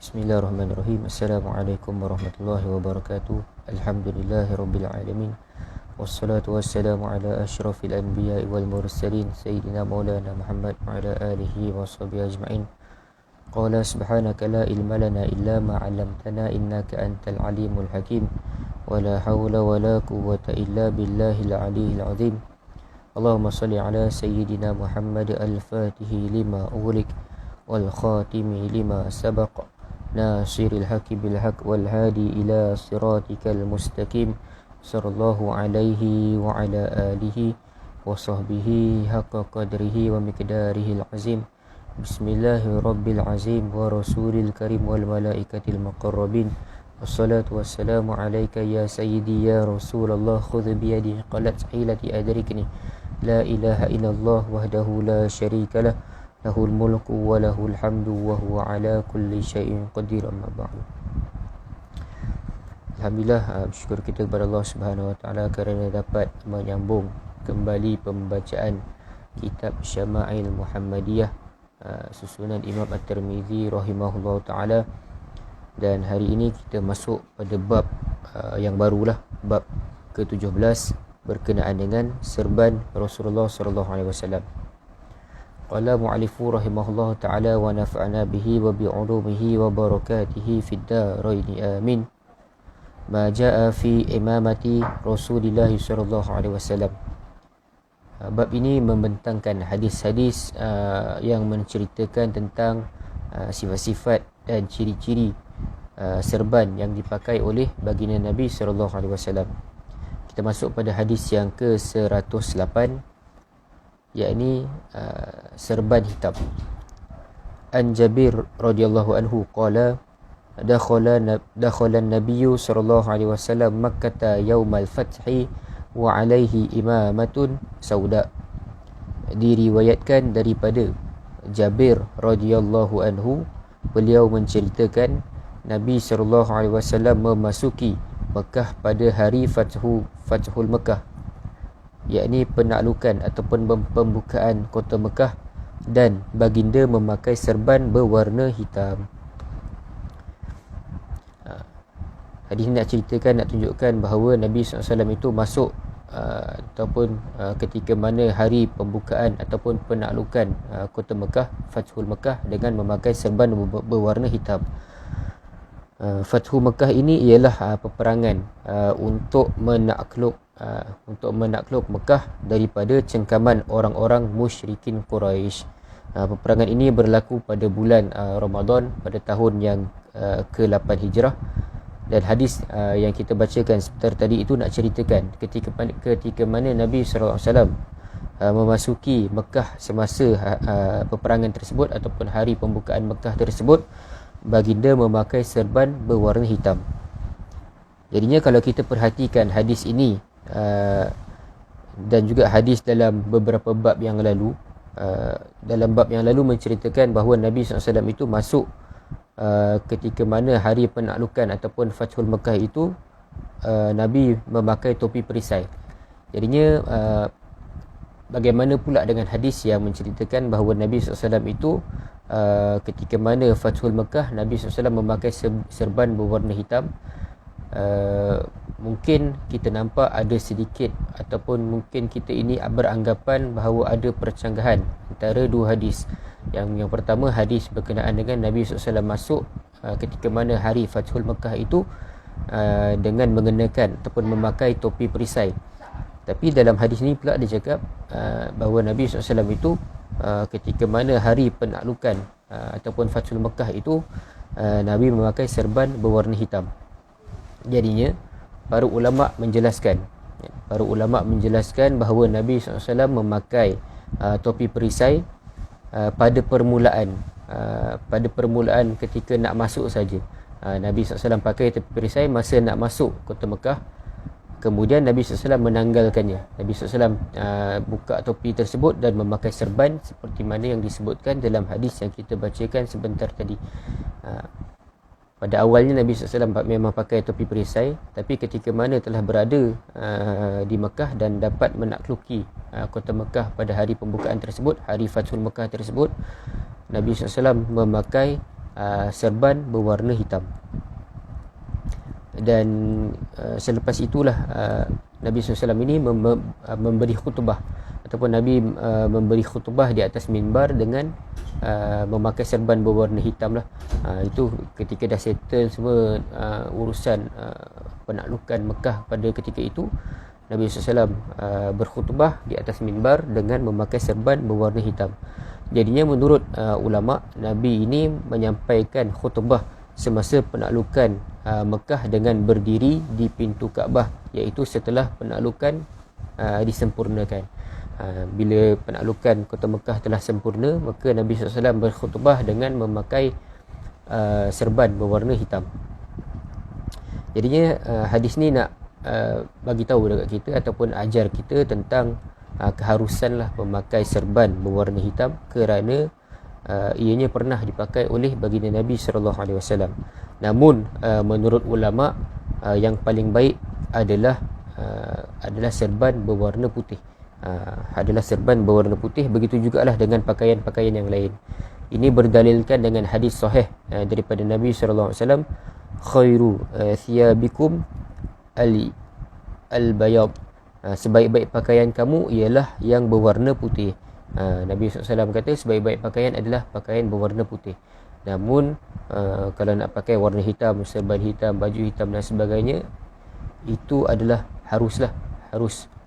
Bismillahirrahmanirrahim. Assalamualaikum warahmatullahi wabarakatuh. Alhamdulillahirabbil alamin. Wassalatu wassalamu ala asyrafil anbiya'i wal mursalin sayyidina maulana Muhammad wa ala alihi wa sahbihi ajma'in. Qala subhanaka la ilma lana illa ma 'allamtana innaka antal alimul hakim. Wa la hawla wa la quwwata illa billahil aliyyil azim. Allahumma shalli ala sayyidina Muhammad al-fatihi lima ughliq wal khatimi lima sabaq. Nasiril haqqi bil haqq wal hadi ila siratikal mustaqim. Sallallahu alaihi wa ala alihi wa sahbihi haqqa qadrihi wa miqdarihil azim. Bismillahirabbil azim wa rasulil karim wal malaikatil muqarrabin. Wassalatu wassalamu alayka ya sayyidi ya Rasulullah. Khudh bi yadi qalat hilati adrikni. La ilaha illallah wahdahu la syarika lah. Lahul mulku wa lahul hamdu wa huwa ala kulli syai'in qadir. Amma ba'du. Alhamdulillah, bersyukur kita kepada Allah Subhanahu wa taala kerana dapat menyambung kembali pembacaan kitab Syama'il Muhammadiyah susunan Imam At-Tirmizi rahimahullah taala. Dan hari ini kita masuk pada bab yang barulah, bab ke-17 berkenaan dengan serban Rasulullah sallallahu alaihi wasallam. Qala mu'allifu rahimahullah ta'ala wa nafa'ana bihi wa bi'ulumihi wa barakatihi fid daraini amin. Ma ja'a fi imamati Rasulillah sallallahu alaihi wasallam. Bab ini membentangkan hadis-hadis yang menceritakan tentang sifat-sifat dan ciri-ciri serban yang dipakai oleh baginda Nabi sallallahu alaihi wasallam. Kita masuk pada hadis yang ke-108, yakni serban hitam. An Jabir radhiyallahu anhu qala dakhala an-nabiy sallallahu alaihi wasallam Makkah yaumal fathi wa alaihi imamatun sauda. Diriwayatkan daripada Jabir radhiyallahu anhu, beliau menceritakan Nabi sallallahu alaihi wasallam memasuki Mekah pada hari Fathul Mekah, yakni penaklukan ataupun pembukaan kota Mekah, dan baginda memakai serban berwarna hitam. Hadis ini nak ceritakan, nak tunjukkan bahawa Nabi SAW itu masuk ataupun ketika mana hari pembukaan ataupun penaklukan kota Mekah, Fathul Mekah, dengan memakai serban berwarna hitam. Fathu Mekah ini ialah peperangan untuk menakluk Mekah daripada cengkaman orang-orang musyrikin Quraisy. Peperangan ini berlaku pada bulan Ramadan pada tahun yang ke-8 Hijrah. Dan hadis yang kita bacakan sebentar tadi itu nak ceritakan ketika mana Nabi SAW memasuki Mekah semasa peperangan tersebut ataupun hari pembukaan Mekah tersebut, baginda memakai serban berwarna hitam. Jadinya kalau kita perhatikan hadis ini dan juga hadis dalam beberapa bab yang lalu, dalam bab yang lalu menceritakan bahawa Nabi SAW itu masuk ketika mana hari penaklukan ataupun Fathul Mekah itu, Nabi memakai topi perisai. Jadinya bagaimana pula dengan hadis yang menceritakan bahawa Nabi SAW itu ketika mana Fathul Mekah, Nabi SAW memakai serban berwarna hitam. Mungkin kita nampak ada sedikit ataupun mungkin kita ini beranggapan bahawa ada percanggahan antara dua hadis. Yang pertama, hadis berkenaan dengan Nabi SAW masuk ketika mana hari Fathul Mekah itu dengan mengenakan ataupun memakai topi perisai. Tapi dalam hadis ini pula dia cakap bahawa Nabi SAW itu ketika mana hari penaklukan ataupun Fathul Mekah itu, Nabi memakai serban berwarna hitam. Jadinya para ulama menjelaskan bahawa Nabi SAW memakai topi perisai pada permulaan ketika nak masuk saja. Nabi SAW pakai topi perisai masa nak masuk kota Mekah. Kemudian Nabi SAW menanggalkannya. Nabi SAW buka topi tersebut dan memakai serban seperti mana yang disebutkan dalam hadis yang kita bacakan sebentar tadi. Pada awalnya Nabi SAW memang pakai topi perisai, tapi ketika mana telah berada di Mekah dan dapat menakluki kota Mekah pada hari pembukaan tersebut, hari Fathul Mekah tersebut, Nabi SAW memakai serban berwarna hitam. Dan selepas itulah Nabi SAW ini memberi khutbah, ataupun Nabi memberi khutbah di atas minbar dengan memakai serban berwarna hitam lah. Itu ketika dah settle semua urusan penaklukan Mekah pada ketika itu, Nabi SAW berkhutbah di atas minbar dengan memakai serban berwarna hitam. Jadinya menurut ulama, Nabi ini menyampaikan khutbah semasa penaklukan Mekah dengan berdiri di pintu Kaabah, iaitu setelah penaklukan disempurnakan. Bila penaklukan kota Mekah telah sempurna, maka Nabi SAW berkhutbah dengan memakai serban berwarna hitam. Jadinya hadis ni nak bagi tahu dekat kita ataupun ajar kita tentang keharusanlah memakai serban berwarna hitam, kerana ianya pernah dipakai oleh baginda Nabi SAW. Namun menurut ulama, yang paling baik adalah serban berwarna putih. Adalah serban berwarna putih. Begitu jugalah dengan pakaian-pakaian yang lain. Ini berdalilkan dengan hadis sahih daripada Nabi SAW, khairu thiyabikum al-bayad, sebaik-baik pakaian kamu ialah yang berwarna putih. Nabi SAW kata sebaik-baik pakaian adalah pakaian berwarna putih. Namun kalau nak pakai warna hitam, serban hitam, baju hitam dan sebagainya, itu adalah harus.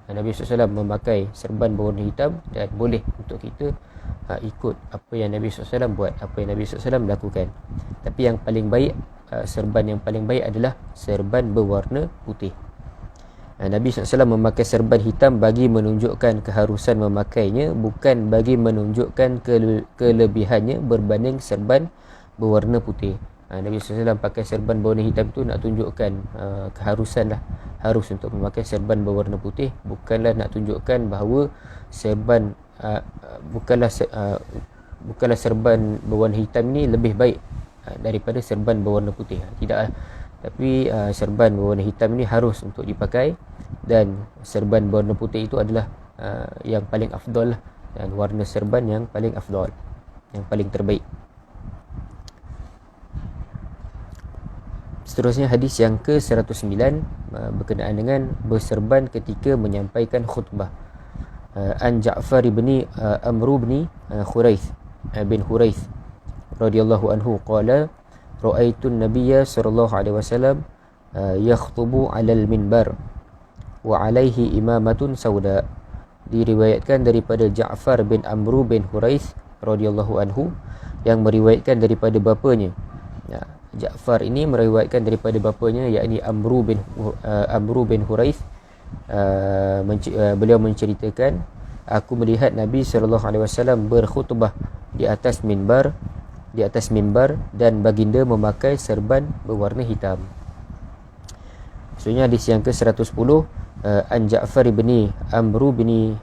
Nabi SAW memakai serban berwarna hitam, dan boleh untuk kita ikut apa yang Nabi SAW buat, apa yang Nabi SAW lakukan. Tapi yang paling baik, serban yang paling baik adalah serban berwarna putih. Nabi SAW memakai serban hitam bagi menunjukkan keharusan memakainya, bukan bagi menunjukkan kelebihannya berbanding serban berwarna putih. Nabi SAW pakai serban berwarna hitam tu nak tunjukkan keharusan lah, harus untuk memakai serban berwarna putih, bukanlah nak tunjukkan bahawa serban bukanlah serban berwarna hitam ni lebih baik daripada serban berwarna putih. Tidak. Tapi serban berwarna hitam ni harus untuk dipakai, dan serban berwarna putih itu adalah yang paling afdal lah, dan warna serban yang paling afdal, yang paling terbaik. Seterusnya hadis yang ke-109 berkenaan dengan berserban ketika menyampaikan khutbah. An Ja'far bin Amr bin Khuraith bin Huraith radhiyallahu anhu qala ra'aitu an-nabiyya sallallahu alaihi wasallam yakhutubu 'alal minbar wa 'alaihi imamatun sauda. Diriwayatkan daripada Ja'far bin Amr bin Huraith radhiyallahu anhu, yang meriwayatkan daripada bapanya. Ja'far ini meriwayatkan daripada bapanya, yakni Amr bin Huraith. Beliau menceritakan, aku melihat Nabi SAW berkhutbah di atas mimbar dan baginda memakai serban berwarna hitam. Maksudnya hadis yang ke-110, An Ja'far bin Amr bin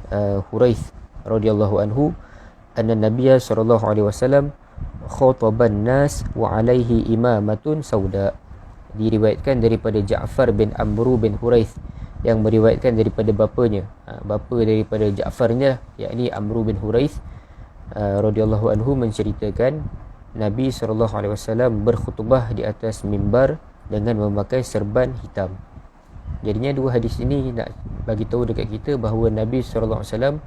Huraith radhiyallahu anhu anna Nabiya sallallahu alaihi wasallam khataban nas wa alaihi imamatun sauda. Diriwayatkan daripada Ja'far bin Amr bin Huraith, yang meriwayatkan daripada bapanya. Bapa daripada Ja'far ni lah, yakni Amr bin Huraith radhiyallahu anhu, menceritakan Nabi SAW berkhutbah di atas mimbar dengan memakai serban hitam. Jadinya dua hadis ini nak bagi tahu dekat kita bahawa Nabi SAW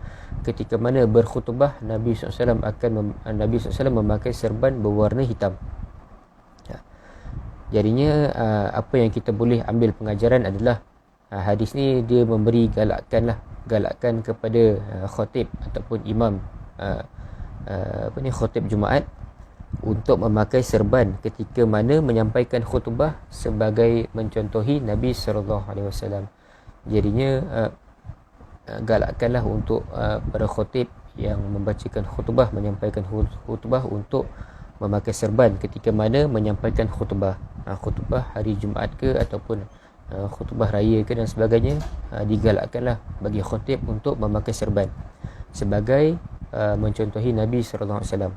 ketika mana berkhutbah, Nabi SAW memakai serban berwarna hitam. Jadinya apa yang kita boleh ambil pengajaran adalah hadis ni dia memberi galakan kepada khatib ataupun imam khatib Jumaat untuk memakai serban ketika mana menyampaikan khutbah, sebagai mencontohi Nabi SAW. Jadinya galakkanlah untuk para khatib yang membacakan khutbah, menyampaikan khutbah, untuk memakai serban ketika mana menyampaikan khutbah. Khutbah hari Jumaat ke ataupun khutbah raya ke dan sebagainya, digalakkanlah bagi khatib untuk memakai serban sebagai mencontohi Nabi SAW.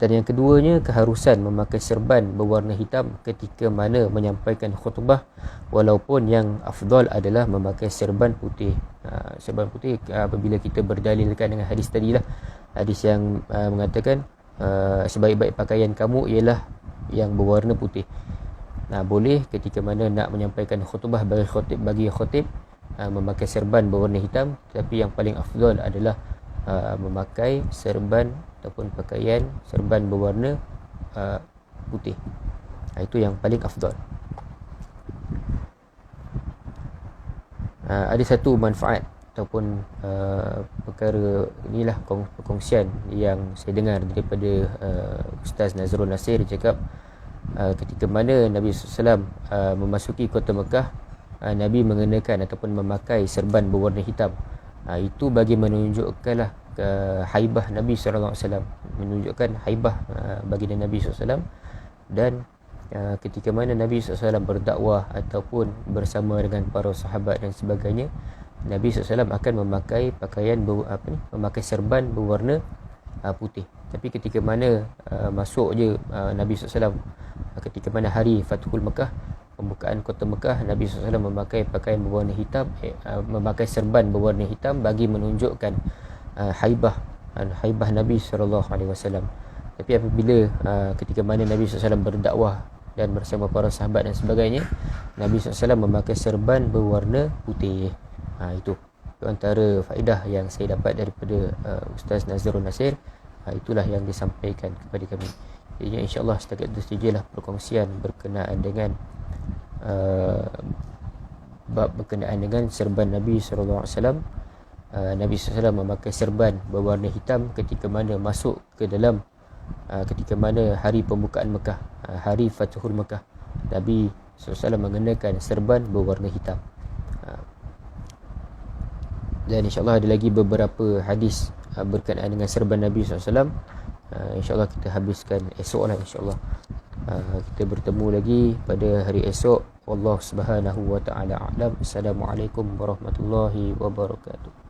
Dan yang keduanya, keharusan memakai serban berwarna hitam ketika mana menyampaikan khutbah, walaupun yang afdal adalah memakai serban putih. Serban putih apabila kita berdalilkan dengan hadis tadilah, hadis yang mengatakan sebaik-baik pakaian kamu ialah yang berwarna putih. Boleh ketika mana nak menyampaikan khutbah bagi khotib memakai serban berwarna hitam, tapi yang paling afdal adalah memakai serban ataupun pakaian serban berwarna putih. Itu yang paling afdal. Ada satu manfaat ataupun perkara inilah perkongsian yang saya dengar daripada Ustaz Nazrul Nasir. Dia cakap ketika mana Nabi SAW memasuki kota Mekah, Nabi mengenakan ataupun memakai serban berwarna hitam. Itu bagi menunjukkanlah haibah Nabi SAW, menunjukkan haibah baginda Nabi SAW. Dan ketika mana Nabi SAW berdakwah ataupun bersama dengan para sahabat dan sebagainya, Nabi SAW akan memakai pakaian memakai serban berwarna putih. Tapi ketika mana masuk je Nabi SAW, ketika mana hari Fathul Mekah, pembukaan kota Mekah, Nabi SAW memakai pakaian berwarna hitam, memakai serban berwarna hitam bagi menunjukkan haibah Nabi SAW. Tapi apabila ketika mana Nabi SAW berdakwah dan bersama para sahabat dan sebagainya, Nabi SAW memakai serban berwarna putih. Itu antara faedah yang saya dapat daripada Ustaz Nazrul Nasir. Itulah yang disampaikan kepada kami. Jadi insyaAllah setakat itu sajalah perkongsian berkenaan dengan bab berkenaan dengan serban Nabi SAW. Nabi SAW memakai serban berwarna hitam ketika mana masuk ke dalam ketika mana hari pembukaan Mekah, hari Fathul Mekah, Nabi SAW mengenakan serban berwarna hitam. Dan insyaAllah ada lagi beberapa hadis berkenaan dengan serban Nabi SAW. InsyaAllah kita habiskan esok lah, insyaAllah. Kita bertemu lagi pada hari esok. Wallahu subhanahu wa ta'ala a'lam. Assalamualaikum warahmatullahi wabarakatuh.